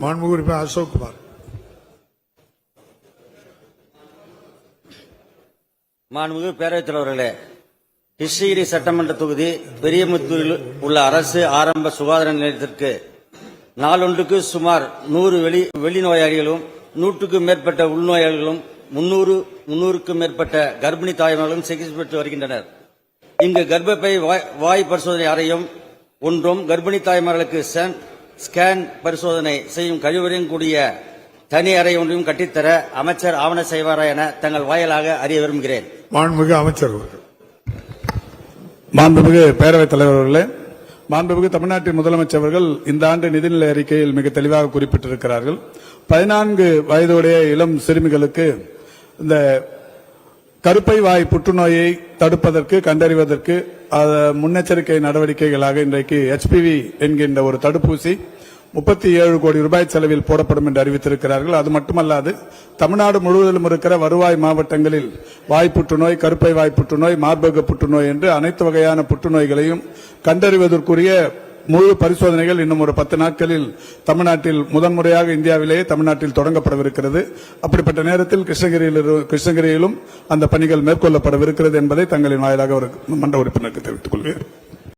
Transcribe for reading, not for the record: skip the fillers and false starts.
மாண்புமிகு உறுப்பினர் அசோக் குமார். மாண்புமிகு பேரவைத் தலைவர்களே, கிருஷ்ணகிரி சட்டமன்ற தொகுதி பெரியமுத்தூரில் உள்ள அரசு ஆரம்ப சுகாதார நிலையத்திற்கு நாளொன்றுக்கு சுமார் 100 வெளிநோயாளிகளும் 100க்கும் மேற்பட்ட உள்நோயாளிகளும் 300க்கும் மேற்பட்ட கர்ப்பிணி தாய்மார்களும் சிகிச்சை பெற்று வருகின்றனர். இங்கு கர்ப்பப்பை வாய் பரிசோதனை அறையும் ஒன்றும் கர்ப்பிணி தாய்மார்களுக்கு ஸ்கேன் பரிசோதனை செய்யும் கழிவறையும் கூடிய தனி அறை ஒன்றையும் கட்டித்தர அமைச்சர் ஆவண செய்வாரா என தங்கள் வாயிலாக அறிய விரும்புகிறேன். மாண்புமிகு அமைச்சர். மாண்புமிகு பேரவைத் தலைவர்களே, மாண்புமிகு தமிழ்நாட்டின் முதலமைச்சர் அவர்கள் இந்த ஆண்டு நிதிநிலை அறிக்கையில் மிக தெளிவாக குறிப்பிட்டிருக்கிறார்கள். 14 வயதுடைய இளம் சிறுமிகளுக்கு இந்த கருப்பை வாய் புற்றுநோயை தடுப்பதற்கு கண்டறிவதற்கு முன்னெச்சரிக்கை நடவடிக்கைகளாக இன்றைக்கு HPV என்கின்ற ஒரு தடுப்பூசி 37 கோடி ரூபாய் செலவில் போடப்படும் என்று அறிவித்திருக்கிறார்கள். அது மட்டுமல்லாது தமிழ்நாடு முழுவதிலும் இருக்கிற வருவாய் மாவட்டங்களில் வாய் புற்றுநோய், கருப்பை வாய் புற்றுநோய், மார்பக புற்றுநோய் என்று அனைத்து வகையான புற்றுநோய்களையும் கண்டறிவதற்குரிய முழு பரிசோதனைகள் இன்னும் ஒரு 10 நாட்களில் தமிழ்நாட்டில் முதன்முறையாக இந்தியாவிலேயே தமிழ்நாட்டில் தொடங்கப்படவிருக்கிறது. அப்படிப்பட்ட நேரத்தில் கிருஷ்ணகிரியிலும் அந்த பணிகள் மேற்கொள்ளப்படவிருக்கிறது என்பதை தங்களின் வாயிலாக ஒரு மன்ற உறுப்பினருக்கு தெரிவித்துக் கொள்கிறேன்.